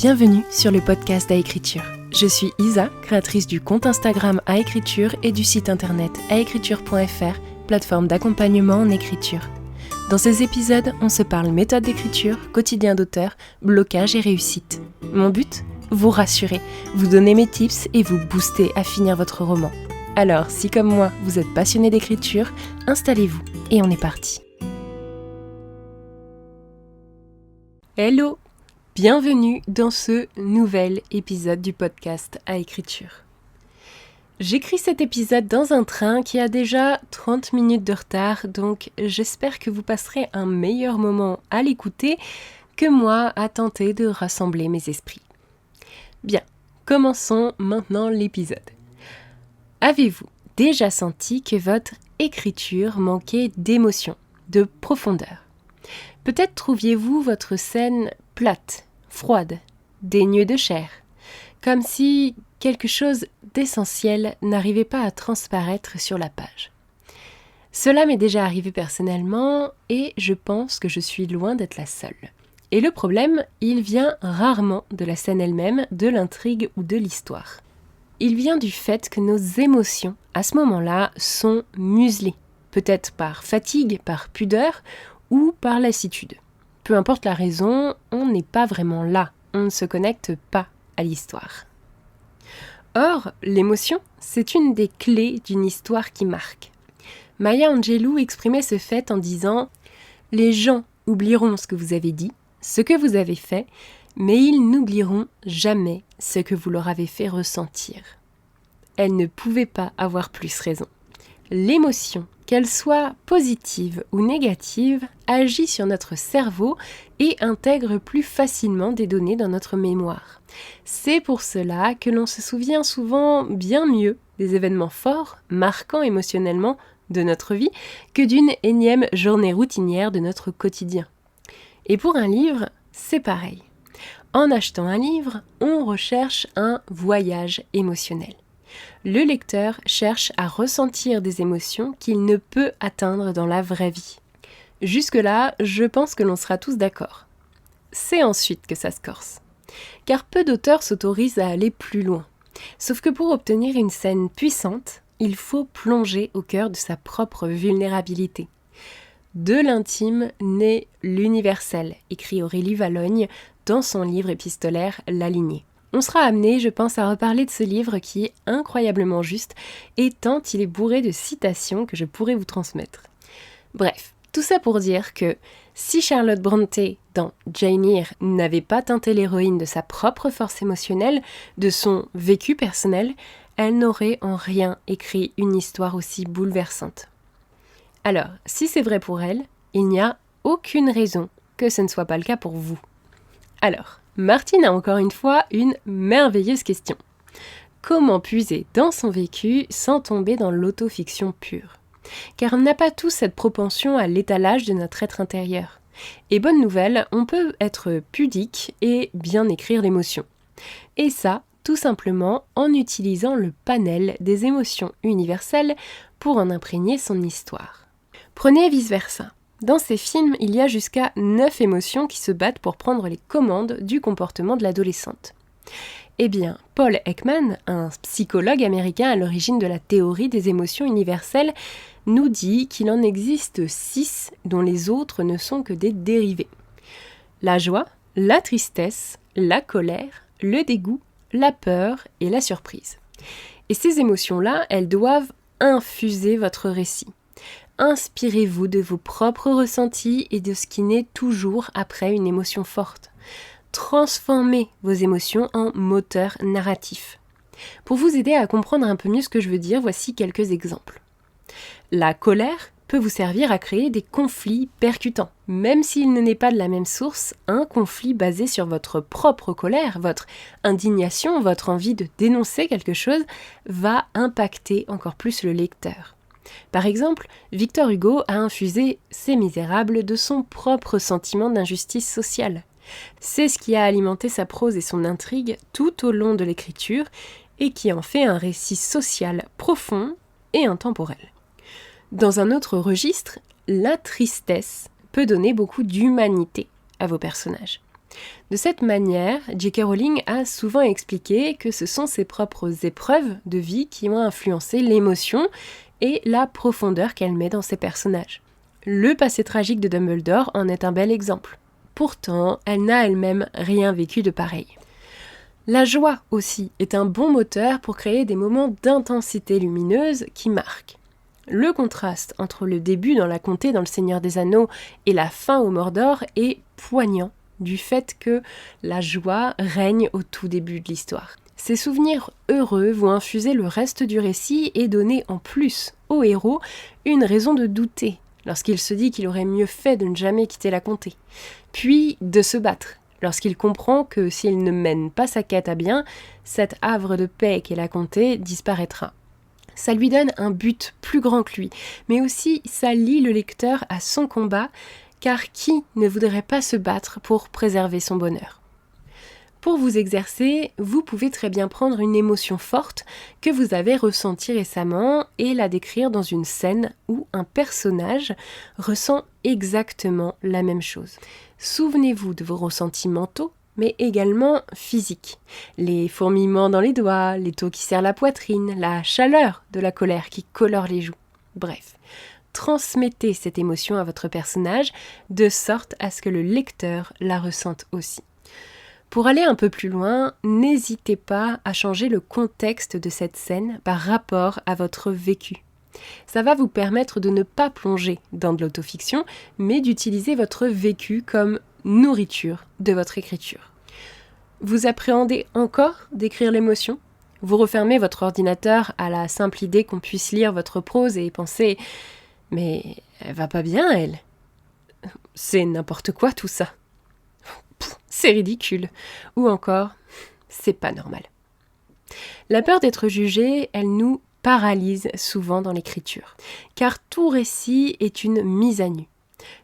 Bienvenue sur le podcast Aécriture. Je suis Isa, créatrice du compte Instagram Aécriture et du site internet aécriture.fr, plateforme d'accompagnement en écriture. Dans ces épisodes, on se parle méthode d'écriture, quotidien d'auteur, blocage et réussite. Mon but ? Vous rassurer, vous donner mes tips et vous booster à finir votre roman. Alors, si comme moi, vous êtes passionné d'écriture, installez-vous et on est parti. Hello ! Bienvenue dans ce nouvel épisode du podcast à écriture. J'écris cet épisode dans un train qui a déjà 30 minutes de retard, donc j'espère que vous passerez un meilleur moment à l'écouter que moi à tenter de rassembler mes esprits. Bien, commençons maintenant l'épisode. Avez-vous déjà senti que votre écriture manquait d'émotion, de profondeur ? Peut-être trouviez-vous votre scène plate, froide, dénuée de chair, comme si quelque chose d'essentiel n'arrivait pas à transparaître sur la page. Cela m'est déjà arrivé personnellement et je pense que je suis loin d'être la seule. Et le problème, il vient rarement de la scène elle-même, de l'intrigue ou de l'histoire. Il vient du fait que nos émotions, à ce moment-là, sont muselées, peut-être par fatigue, par pudeur ou par lassitude. Peu importe la raison, on n'est pas vraiment là, on ne se connecte pas à l'histoire. Or, l'émotion, c'est une des clés d'une histoire qui marque. Maya Angelou exprimait ce fait en disant « Les gens oublieront ce que vous avez dit, ce que vous avez fait, mais ils n'oublieront jamais ce que vous leur avez fait ressentir. » Elle ne pouvait pas avoir plus raison. L'émotion, qu'elle soit positive ou négative, agit sur notre cerveau et intègre plus facilement des données dans notre mémoire. C'est pour cela que l'on se souvient souvent bien mieux des événements forts, marquants émotionnellement de notre vie, que d'une énième journée routinière de notre quotidien. Et pour un livre, c'est pareil. En achetant un livre, on recherche un voyage émotionnel. Le lecteur cherche à ressentir des émotions qu'il ne peut atteindre dans la vraie vie. Jusque-là, je pense que l'on sera tous d'accord. C'est ensuite que ça se corse. Car peu d'auteurs s'autorisent à aller plus loin. Sauf que pour obtenir une scène puissante, il faut plonger au cœur de sa propre vulnérabilité. De l'intime naît l'universel, écrit Aurélie Vallogne dans son livre épistolaire La Lignée. On sera amené, je pense, à reparler de ce livre qui est incroyablement juste et tant il est bourré de citations que je pourrais vous transmettre. Bref, tout ça pour dire que si Charlotte Brontë, dans Jane Eyre, n'avait pas teinté l'héroïne de sa propre force émotionnelle, de son vécu personnel, elle n'aurait en rien écrit une histoire aussi bouleversante. Alors, si c'est vrai pour elle, il n'y a aucune raison que ce ne soit pas le cas pour vous. Alors, Martine a encore une fois une merveilleuse question. Comment puiser dans son vécu sans tomber dans l'autofiction pure ? Car on n'a pas tous cette propension à l'étalage de notre être intérieur. Et bonne nouvelle, on peut être pudique et bien écrire l'émotion. Et ça, tout simplement en utilisant le panel des émotions universelles pour en imprégner son histoire. Prenez vice-versa. Dans ces films, il y a jusqu'à 9 émotions qui se battent pour prendre les commandes du comportement de l'adolescente. Eh bien, Paul Ekman, un psychologue américain à l'origine de la théorie des émotions universelles, nous dit qu'il en existe 6 dont les autres ne sont que des dérivés. La joie, la tristesse, la colère, le dégoût, la peur et la surprise. Et ces émotions-là, elles doivent infuser votre récit. Inspirez-vous de vos propres ressentis et de ce qui naît toujours après une émotion forte. Transformez vos émotions en moteur narratif. Pour vous aider à comprendre un peu mieux ce que je veux dire, voici quelques exemples. La colère peut vous servir à créer des conflits percutants. Même s'il ne naît pas de la même source, un conflit basé sur votre propre colère, votre indignation, votre envie de dénoncer quelque chose, va impacter encore plus le lecteur. Par exemple, Victor Hugo a infusé Ces Misérables de son propre sentiment d'injustice sociale. C'est ce qui a alimenté sa prose et son intrigue tout au long de l'écriture et qui en fait un récit social profond et intemporel. Dans un autre registre, la tristesse peut donner beaucoup d'humanité à vos personnages. De cette manière, J.K. Rowling a souvent expliqué que ce sont ses propres épreuves de vie qui ont influencé l'émotion et la profondeur qu'elle met dans ses personnages. Le passé tragique de Dumbledore en est un bel exemple. Pourtant, elle n'a elle-même rien vécu de pareil. La joie aussi est un bon moteur pour créer des moments d'intensité lumineuse qui marquent. Le contraste entre le début dans la comté dans Le Seigneur des Anneaux et la fin au Mordor est poignant du fait que la joie règne au tout début de l'histoire. Ces souvenirs heureux vont infuser le reste du récit et donner en plus au héros une raison de douter lorsqu'il se dit qu'il aurait mieux fait de ne jamais quitter la comté, puis de se battre lorsqu'il comprend que s'il ne mène pas sa quête à bien, cet havre de paix qu'est la comté disparaîtra. Ça lui donne un but plus grand que lui, mais aussi ça lie le lecteur à son combat, car qui ne voudrait pas se battre pour préserver son bonheur ? Pour vous exercer, vous pouvez très bien prendre une émotion forte que vous avez ressentie récemment et la décrire dans une scène où un personnage ressent exactement la même chose. Souvenez-vous de vos ressentis mentaux, mais également physiques. Les fourmillements dans les doigts, l'étau qui serre la poitrine, la chaleur de la colère qui colore les joues. Bref, transmettez cette émotion à votre personnage de sorte à ce que le lecteur la ressente aussi. Pour aller un peu plus loin, n'hésitez pas à changer le contexte de cette scène par rapport à votre vécu. Ça va vous permettre de ne pas plonger dans de l'autofiction, mais d'utiliser votre vécu comme nourriture de votre écriture. Vous appréhendez encore d'écrire l'émotion ? Vous refermez votre ordinateur à la simple idée qu'on puisse lire votre prose et penser « Mais elle va pas bien, elle !» C'est n'importe quoi tout ça. C'est ridicule. Ou encore, c'est pas normal. La peur d'être jugé, elle nous paralyse souvent dans l'écriture. Car tout récit est une mise à nu.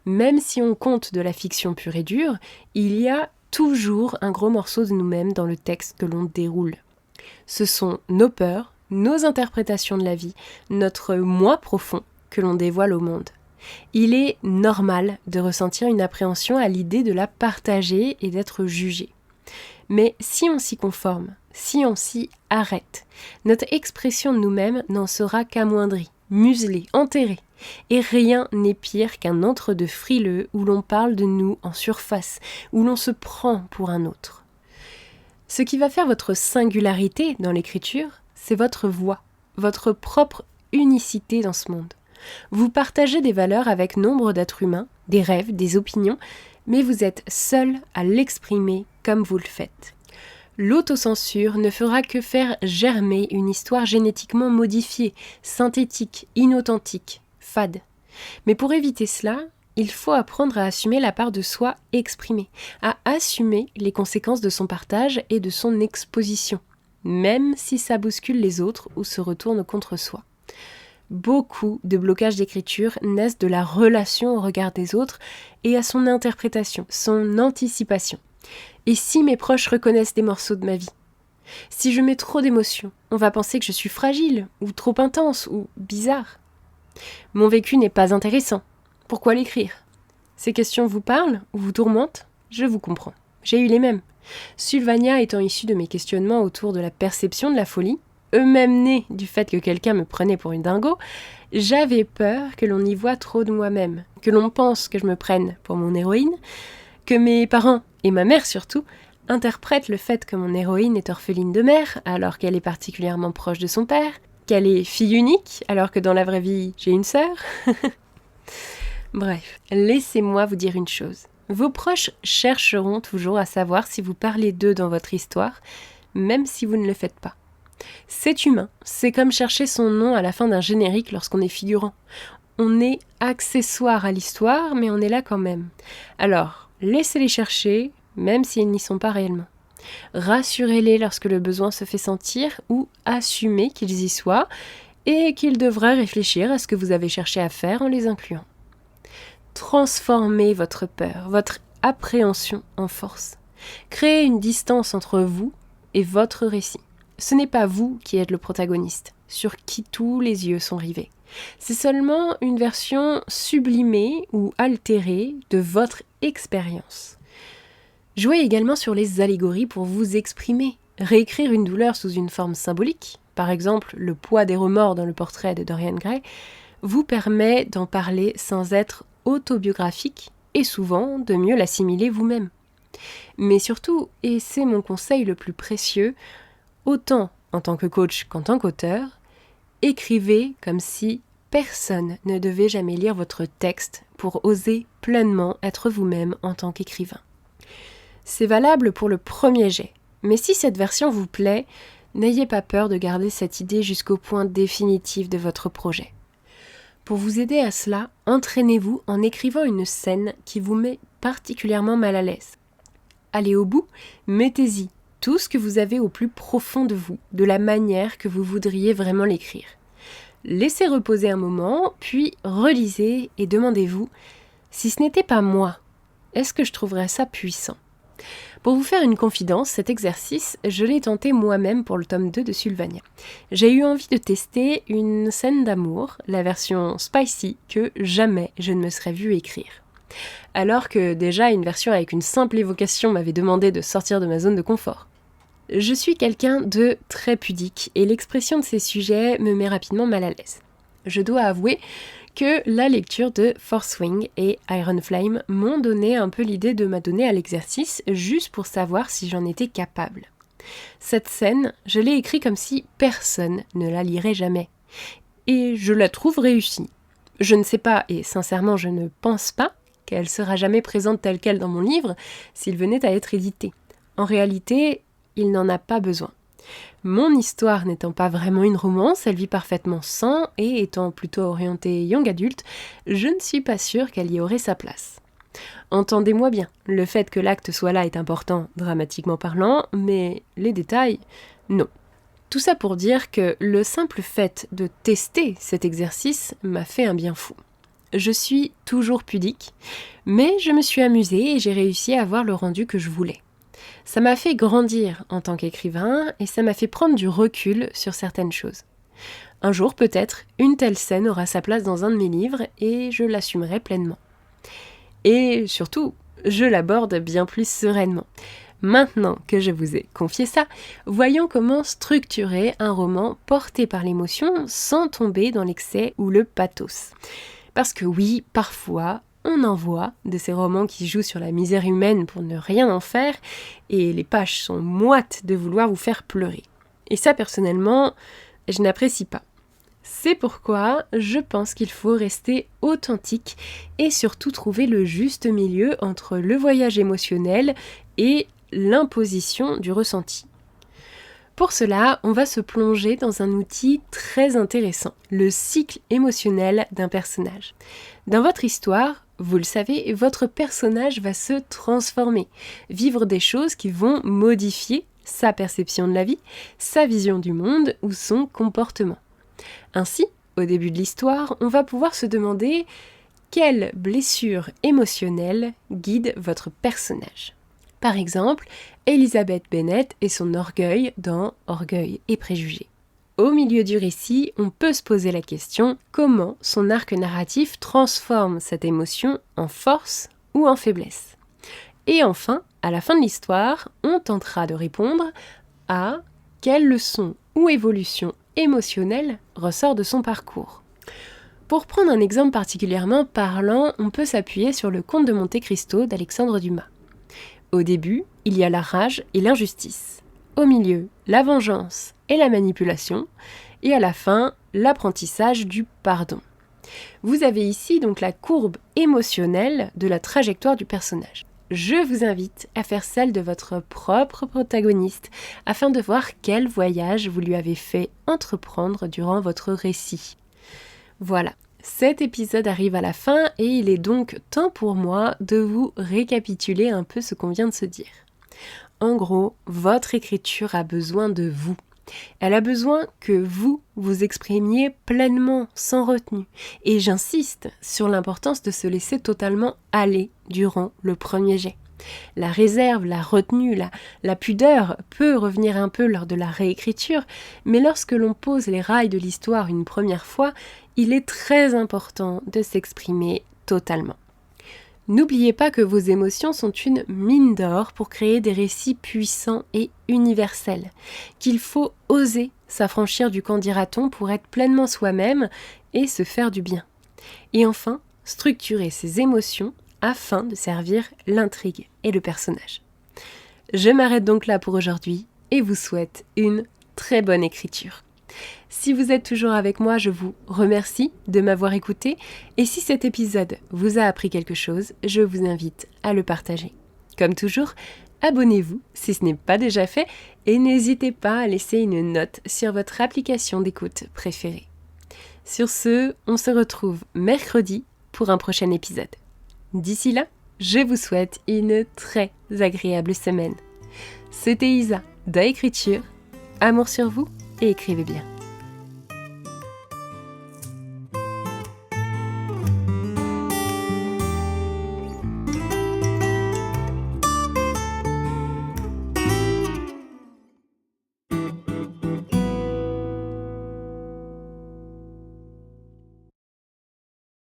Même si on compte de la fiction pure et dure, il y a toujours un gros morceau de nous-mêmes dans le texte que l'on déroule. Ce sont nos peurs, nos interprétations de la vie, notre moi profond que l'on dévoile au monde. Il est normal de ressentir une appréhension à l'idée de la partager et d'être jugé. Mais si on s'y conforme, si on s'y arrête, notre expression de nous-mêmes n'en sera qu'amoindrie, muselée, enterrée. Et rien n'est pire qu'un entre-deux frileux où l'on parle de nous en surface, où l'on se prend pour un autre. Ce qui va faire votre singularité dans l'écriture, c'est votre voix, votre propre unicité dans ce monde. Vous partagez des valeurs avec nombre d'êtres humains, des rêves, des opinions, mais vous êtes seul à l'exprimer comme vous le faites. L'autocensure ne fera que faire germer une histoire génétiquement modifiée, synthétique, inauthentique, fade. Mais pour éviter cela, il faut apprendre à assumer la part de soi exprimée, à assumer les conséquences de son partage et de son exposition, même si ça bouscule les autres ou se retourne contre soi. Beaucoup de blocages d'écriture naissent de la relation au regard des autres et à son interprétation, son anticipation. Et si mes proches reconnaissent des morceaux de ma vie ? Si je mets trop d'émotions, on va penser que je suis fragile, ou trop intense, ou bizarre. Mon vécu n'est pas intéressant. Pourquoi l'écrire ? Ces questions vous parlent ou vous tourmentent ? Je vous comprends. J'ai eu les mêmes. Sylvania étant issue de mes questionnements autour de la perception de la folie, eux-mêmes nés du fait que quelqu'un me prenait pour une dingo, j'avais peur que l'on y voie trop de moi-même, que l'on pense que je me prenne pour mon héroïne, que mes parents, et ma mère surtout, interprètent le fait que mon héroïne est orpheline de mère alors qu'elle est particulièrement proche de son père, qu'elle est fille unique alors que dans la vraie vie j'ai une sœur. Bref, laissez-moi vous dire une chose. Vos proches chercheront toujours à savoir si vous parlez d'eux dans votre histoire, même si vous ne le faites pas. C'est humain, c'est comme chercher son nom à la fin d'un générique lorsqu'on est figurant. On est accessoire à l'histoire, mais on est là quand même. Alors, laissez-les chercher, même s'ils n'y sont pas réellement. Rassurez-les lorsque le besoin se fait sentir ou assumez qu'ils y soient et qu'ils devraient réfléchir à ce que vous avez cherché à faire en les incluant. Transformez votre peur, votre appréhension en force. Créez une distance entre vous et votre récit. Ce n'est pas vous qui êtes le protagoniste, sur qui tous les yeux sont rivés. C'est seulement une version sublimée ou altérée de votre expérience. Jouez également sur les allégories pour vous exprimer. Réécrire une douleur sous une forme symbolique, par exemple le poids des remords dans le portrait de Dorian Gray, vous permet d'en parler sans être autobiographique et souvent de mieux l'assimiler vous-même. Mais surtout, et c'est mon conseil le plus précieux, autant en tant que coach qu'en tant qu'auteur, écrivez comme si personne ne devait jamais lire votre texte pour oser pleinement être vous-même en tant qu'écrivain. C'est valable pour le premier jet, mais si cette version vous plaît, n'ayez pas peur de garder cette idée jusqu'au point définitif de votre projet. Pour vous aider à cela, entraînez-vous en écrivant une scène qui vous met particulièrement mal à l'aise. Allez au bout, mettez-y tout ce que vous avez au plus profond de vous, de la manière que vous voudriez vraiment l'écrire. Laissez reposer un moment, puis relisez et demandez-vous « Si ce n'était pas moi, est-ce que je trouverais ça puissant ?» Pour vous faire une confidence, cet exercice, je l'ai tenté moi-même pour le tome 2 de Sylvania. J'ai eu envie de tester une scène d'amour, la version spicy, que jamais je ne me serais vue écrire. Alors que déjà une version avec une simple évocation m'avait demandé de sortir de ma zone de confort. Je suis quelqu'un de très pudique et l'expression de ces sujets me met rapidement mal à l'aise. Je dois avouer que la lecture de Fourth Wing et Iron Flame m'ont donné un peu l'idée de m'adonner à l'exercice juste pour savoir si j'en étais capable. Cette scène, je l'ai écrite comme si personne ne la lirait jamais. Et je la trouve réussie. Je ne sais pas, et sincèrement je ne pense pas, qu'elle sera jamais présente telle quelle dans mon livre s'il venait à être édité. En réalité, il n'en a pas besoin. Mon histoire n'étant pas vraiment une romance, elle vit parfaitement sans, et étant plutôt orientée young adulte, je ne suis pas sûre qu'elle y aurait sa place. Entendez-moi bien, le fait que l'acte soit là est important, dramatiquement parlant, mais les détails, non. Tout ça pour dire que le simple fait de tester cet exercice m'a fait un bien fou. Je suis toujours pudique, mais je me suis amusée et j'ai réussi à avoir le rendu que je voulais. Ça m'a fait grandir en tant qu'écrivain et ça m'a fait prendre du recul sur certaines choses. Un jour, peut-être, une telle scène aura sa place dans un de mes livres et je l'assumerai pleinement. Et surtout, je l'aborde bien plus sereinement. Maintenant que je vous ai confié ça, voyons comment structurer un roman porté par l'émotion sans tomber dans l'excès ou le pathos. Parce que oui, parfois, on en voit de ces romans qui jouent sur la misère humaine pour ne rien en faire, et les pages sont moites de vouloir vous faire pleurer. Et ça, personnellement, je n'apprécie pas. C'est pourquoi je pense qu'il faut rester authentique et surtout trouver le juste milieu entre le voyage émotionnel et l'imposition du ressenti. Pour cela, on va se plonger dans un outil très intéressant, le cycle émotionnel d'un personnage. Dans votre histoire, vous le savez, votre personnage va se transformer, vivre des choses qui vont modifier sa perception de la vie, sa vision du monde ou son comportement. Ainsi, au début de l'histoire, on va pouvoir se demander quelle blessure émotionnelle guide votre personnage. Par exemple, Elizabeth Bennet et son orgueil dans Orgueil et préjugés. Au milieu du récit, on peut se poser la question comment son arc narratif transforme cette émotion en force ou en faiblesse. Et enfin, à la fin de l'histoire, on tentera de répondre à quelle leçon ou évolution émotionnelle ressort de son parcours. Pour prendre un exemple particulièrement parlant, on peut s'appuyer sur le Comte de Monte Cristo d'Alexandre Dumas. Au début, il y a la rage et l'injustice. Au milieu, la vengeance et la manipulation. Et à la fin, l'apprentissage du pardon. Vous avez ici donc la courbe émotionnelle de la trajectoire du personnage. Je vous invite à faire celle de votre propre protagoniste afin de voir quel voyage vous lui avez fait entreprendre durant votre récit. Voilà. Cet épisode arrive à la fin et il est donc temps pour moi de vous récapituler un peu ce qu'on vient de se dire. En gros, votre écriture a besoin de vous. Elle a besoin que vous vous exprimiez pleinement, sans retenue. Et j'insiste sur l'importance de se laisser totalement aller durant le premier jet. La réserve, la retenue, la pudeur peut revenir un peu lors de la réécriture, mais lorsque l'on pose les rails de l'histoire une première fois, il est très important de s'exprimer totalement. N'oubliez pas que vos émotions sont une mine d'or pour créer des récits puissants et universels, qu'il faut oser s'affranchir du qu'en dira-t-on pour être pleinement soi-même et se faire du bien. Et enfin, structurer ses émotions afin de servir l'intrigue et le personnage. Je m'arrête donc là pour aujourd'hui et vous souhaite une très bonne écriture. Si vous êtes toujours avec moi, je vous remercie de m'avoir écouté et si cet épisode vous a appris quelque chose, je vous invite à le partager. Comme toujours, abonnez-vous si ce n'est pas déjà fait et n'hésitez pas à laisser une note sur votre application d'écoute préférée. Sur ce, on se retrouve mercredi pour un prochain épisode. D'ici là, je vous souhaite une très agréable semaine. C'était Isa d'Écriture. Amour sur vous et écrivez bien.